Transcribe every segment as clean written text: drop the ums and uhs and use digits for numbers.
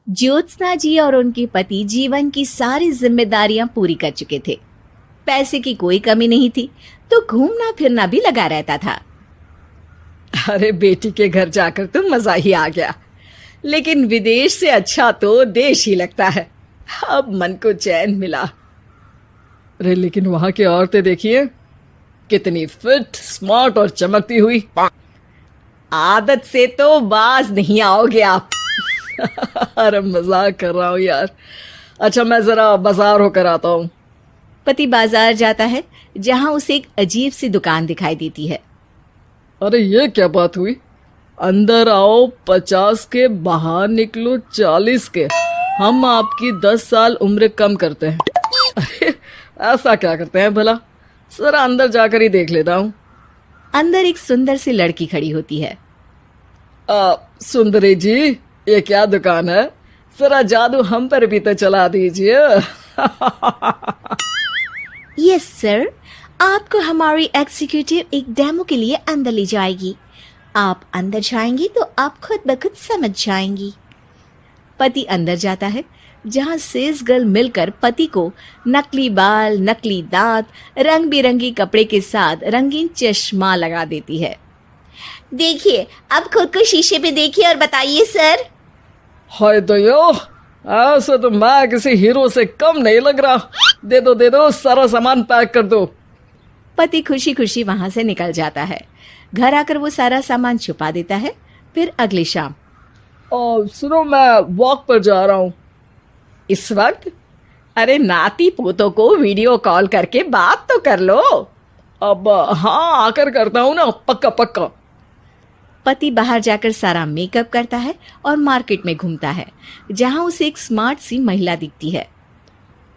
ज्योत्सना जी और उनके पति जीवन की सारी जिम्मेदारियां पूरी कर चुके थे। पैसे की कोई कमी नहीं थी, तो घूमना फिरना भी लगा रहता था। अरे बेटी के घर जाकर तो मजा ही आ गया, लेकिन विदेश से अच्छा तो देश ही लगता है। अब मन को चैन मिला। अरे लेकिन वहां की औरतें देखिए, कितनी फिट, स्मार्ट और चमकती हुई। आदत से तो बाज नहीं आओगे आप। अरे मजाक कर रहा हूँ यार। अच्छा मैं जरा बाजार होकर आता हूँ। पति बाजार जाता है, जहां उसे एक अजीब सी दुकान दिखाई देती है। अरे ये क्या बात हुई? अंदर आओ 50 के, बाहर निकलो 40 के। हम आपकी 10 साल उम्र कम करते हैं। अरे ऐसा क्या करते हैं भला? जरा अंदर जाकर ही देख लेता हूँ। अंदर एक सुंदर सी लड़की खड़ी होती है। सुंदरी जी, ये क्या दुकान है? जरा जादू हम पर भी तो चला दीजिए। यस सर, आपको हमारी एग्जीक्यूटिव एक डेमो के लिए अंदर ले जाएगी। आप अंदर जाएंगी तो आप खुद ब खुद समझ जाएंगी। पति अंदर जाता है, जहां सेल्स गर्ल मिलकर पति को नकली बाल, नकली दांत, रंग बिरंगी कपड़े के साथ रंगीन चश्मा लगा देती है। देखिए, अब खुद को शीशे पे देखिए और बताइए सर। हाय दयो, ऐसे तो मैं किसी हीरो से कम नहीं लग रहा। दे दो, सारा सामान पैक कर दो। पति खुशी खुशी वहां से निकल जाता है। घर आकर वो सारा सामान छुपा देता है। फिर अगली शाम, सुनो मैं वॉक पर जा रहा हूँ। इस वक्त? अरे नाती पोतों को वीडियो कॉल करके बात तो कर लो। अब हाँ, आकर करता हूँ ना, पक्का पक्का। पति बाहर जाकर सारा मेकअप करता है और मार्केट में घूमता है, जहां उसे एक स्मार्ट सी महिला दिखती है।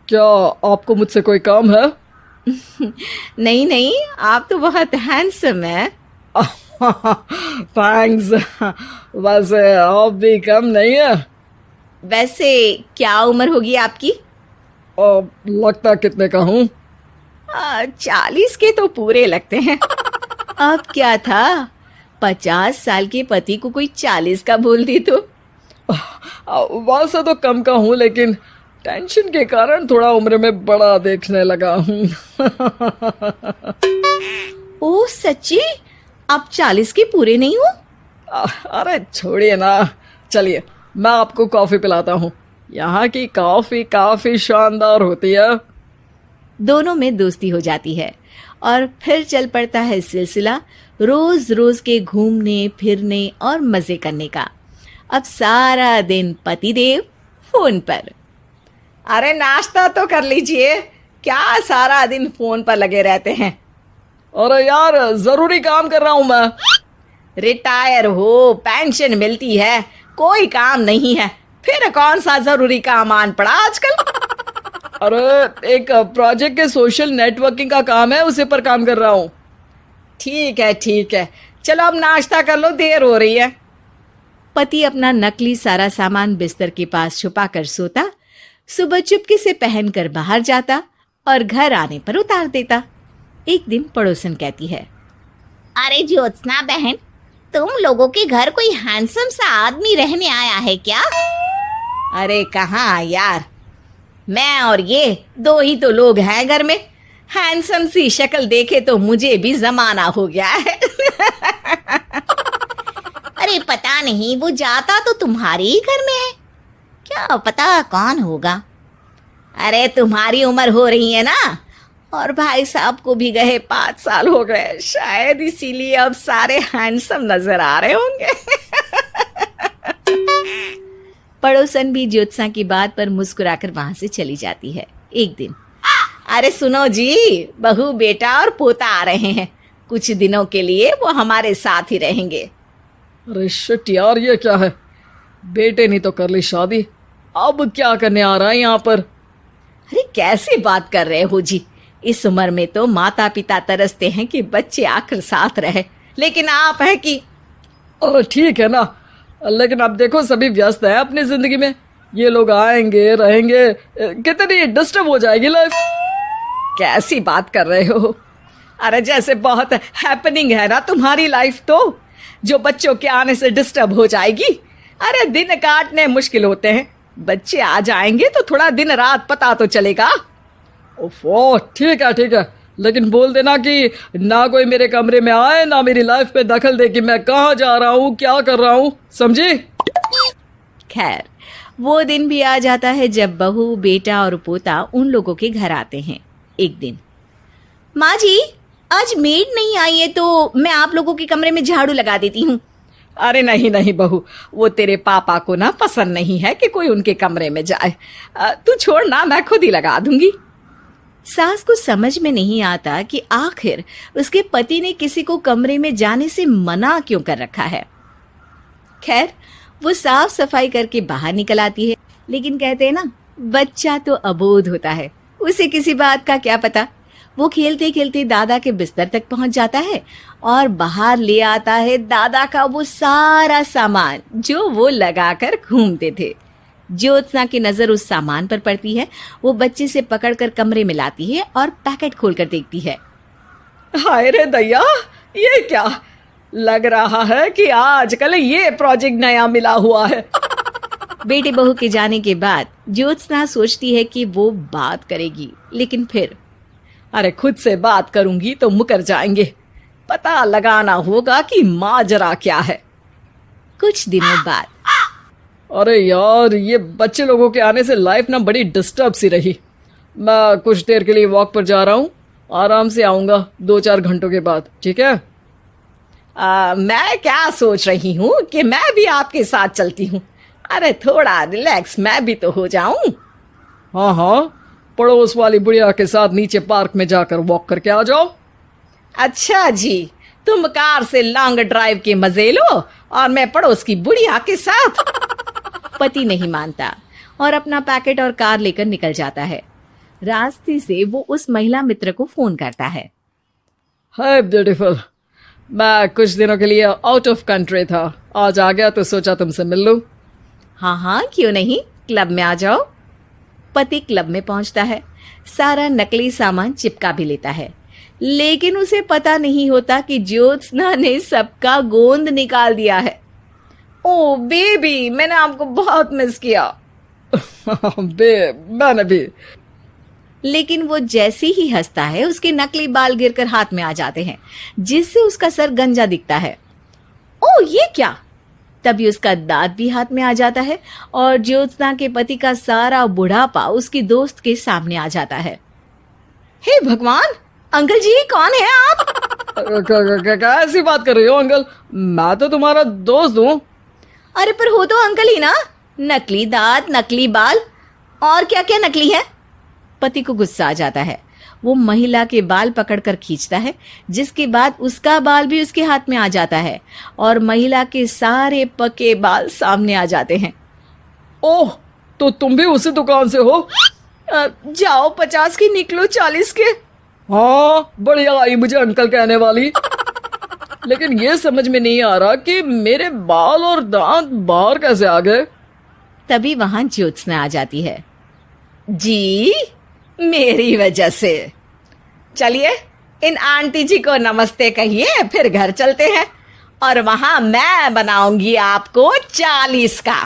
क्या आपको मुझसे कोई काम है? नहीं नहीं, आप तो बहुत हैंडसम हैं। थैंक्स। वैसे आप भी कम नहीं है। वैसे क्या उम्र होगी आपकी? लगता कितने का हूँ? 40 के तो पूरे लगते हैं। अब क्या था, 50 साल के पति को कोई 40 का बोल दी तो। वैसे तो कम का हूँ, लेकिन टेंशन के कारण थोड़ा उम्र में बड़ा देखने लगा हूँ। ओह सच्ची? आप 40 के पूरे नहीं हो? अरे छोड़िए ना, चलिए मैं आपको कॉफी पिलाता हूँ। यहाँ की कॉफी काफी शानदार होती है। दोनों में दोस्ती हो जाती है और फिर चल पड़ता है सिलसिला रोज रोज के घूमने फिरने और मजे करने का। अब सारा दिन पतिदेव फोन पर। अरे नाश्ता तो कर लीजिए, क्या सारा दिन फोन पर लगे रहते हैं? अरे यार जरूरी काम कर रहा हूं मैं। रिटायर हो, पेंशन मिलती है, कोई काम नहीं है, फिर कौन सा जरूरी काम आन पड़ा आजकल? अरे एक प्रोजेक्ट के सोशल नेटवर्किंग का काम है, उसी पर काम कर रहा हूँ। ठीक है, चलो अब नाश्ता कर लो, देर हो रही है। पति अपना नकली सारा सामान बिस्तर के पास छुपा कर सोता, सुबह चुपके से पहनकर बाहर जाता और घर आने पर उतार देता। एक दिन पड़ोसन कहती है, अरे ज्योत्सना बहन, तुम लोगों के घर कोई हैंडसम सा आदमी रहने आया है क्या? अरे कहाँ यार, मैं और ये दो ही तो लोग हैं घर में। हैंडसम सी शक्ल देखे तो मुझे भी जमाना हो गया है। अरे पता नहीं, वो जाता तो तुम्हारे ही घर में है, क्या पता कौन होगा। अरे तुम्हारी उम्र हो रही है ना, और भाई साहब को भी गए 5 साल हो गए, शायद इसीलिए अब सारे हैंडसम नजर आ रहे होंगे। पड़ोसन भी ज्योत्सना की बात पर मुस्कुराकर वहां से चली जाती है। एक दिन, अरे सुनो जी, बहू बेटा और पोता आ रहे हैं, कुछ दिनों के लिए वो हमारे साथ ही रहेंगे। अरे शिट यार, ये क्या है? बेटे ने तो कर ली शादी, अब क्या करने आ रहा है यहाँ पर? अरे कैसी बात कर रहे हो जी, इस उम्र में तो माता पिता तरसते हैं कि बच्चे आकर साथ रहे, लेकिन आप है कि। अरे ठीक है ना, लेकिन अब देखो सभी व्यस्त हैं अपनी जिंदगी में, ये लोग आएंगे रहेंगे, कितनी डिस्टर्ब हो जाएगी लाइफ। कैसी बात कर रहे हो? अरे जैसे बहुत हैपनिंग है ना तुम्हारी लाइफ, तो जो बच्चों के आने से डिस्टर्ब हो जाएगी। अरे दिन काटने मुश्किल होते हैं, बच्चे आ जाएंगे तो थोड़ा दिन रात पता तो चलेगा। ओफो, ठीक है, लेकिन बोल देना कि ना कोई मेरे कमरे में आए, ना मेरी लाइफ पे दखल दे कि मैं कहाँ जा रहा हूँ, क्या कर रहा हूँ, समझी? खैर, वो दिन भी आ जाता है जब बहू, बेटा और पोता उन लोगों के घर आते हैं। एक दिन, माँ जी, आज मेड नहीं आई है तो मैं आप लोगों के कमरे में झाड़ू लगा देती हूँ। अरे नहीं बहू, वो तेरे पापा को ना पसंद नहीं है कि कोई उनके कमरे में जाए। तू छोड़ ना, मैं खुद ही लगा दूंगी। सास को समझ में नहीं आता कि आखिर उसके पति ने किसी को कमरे में जाने से मना क्यों कर रखा है। खैर, वो साफ सफाई करके बाहर निकल आती है, लेकिन कहते हैं ना, बच्चा तो अबोध होता है, उसे किसी बात का क्या पता। वो खेलते खेलते दादा के बिस्तर तक पहुंच जाता है और बाहर ले आता है दादा का वो सारा सामान जो वो लगाकर घूमते थे। ज्योत्सना की नजर उस सामान पर पड़ती है। वो बच्चे से पकड़कर कमरे में लाती है और पैकेट खोलकर देखती है। हाय रे दैया, ये क्या? लग रहा है कि आजकल ये प्रोजेक्ट नया मिला हुआ है। बेटे बहू के जाने के बाद ज्योत्सना सोचती है कि वो बात करेगी, लेकिन फिर अरे खुद से बात करूंगी तो मुकर जाएंगे। पता लगाना होगा कि माजरा क्या है। कुछ दिनों बाद, अरे यार, ये बच्चे लोगों के आने से लाइफ ना बड़ी डिस्टर्ब सी रही। मैं कुछ देर के लिए वॉक पर जा रहा हूँ, आराम से आऊँगा 2-4 घंटों के बाद, ठीक है? मैं क्या सोच रही हूँ कि मैं भी आपके साथ चलती हूँ। अरे थोड़ा रिलैक्स मैं भी तो हो जाऊं। हाँ, पड़ोस वाली बुढ़िया के साथ नीचे पार्क में जाकर वॉक करके आ जाओ। अच्छा जी, तुम कार से लॉन्ग ड्राइव के मजे लो और मैं पड़ोस की बुढ़िया के साथ। पति नहीं मानता और अपना पैकेट और कार लेकर निकल जाता है। रास्ते से वो उस महिला मित्र को फोन करता है। हाय ब्यूटीफुल, मैं कुछ दिनों के लिए आउट ऑफ कंट्री था, आज आ गया तो सोचा तुमसे मिल लूं। हाँ, क्यों नहीं, क्लब में आ जाओ। पति क्लब में पहुंचता है, सारा नकली सामान चिपका भी लेता है, लेकिन उसे पता नहीं होता कि ज्योत्सना ने सबका गोंद निकाल दिया है। ओ बेबी, मैंने आपको बहुत मिस किया। मैंने भी। लेकिन वो जैसे ही हंसता है, उसके नकली बाल गिरकर हाथ में आ जाते हैं, जिससे उसका सर गंजा दिखता है। ओ ये क्या? तभी उसका दांत भी हाथ में आ जाता है और ज्योत्सना के पति का सारा बुढ़ापा उसकी दोस्त के सामने आ जाता है। हे भगवान, अंकल जी कौन है आप? क्या ऐसी बात कर रही हो अंकल? मैं तो तुम्हारा दोस्त हूँ। अरे पर हो तो अंकल ही ना। नकली दांत, नकली बाल और क्या क्या नकली है। पति को गुस्सा आ जाता है। वो महिला के बाल पकड़कर खींचता है, जिसके बाद उसका बाल भी उसके हाथ में आ जाता है और महिला के सारे पके बाल सामने आ जाते हैं। ओह, तो तुम भी उसी दुकान से हो? जाओ 50 की निकलो 40 के। हाँ, बढ़िया आई मुझे अंकल कहने वाली। लेकिन ये समझ में नहीं आ रहा कि मेरे बाल और दांत बाहर कैसे आ गए। तभी वहां ज्योत्सना आ जाती है। जी, मेरी वजह से। चलिए इन आंटी जी को नमस्ते कहिए, फिर घर चलते हैं और वहां मैं बनाऊंगी आपको 40 का।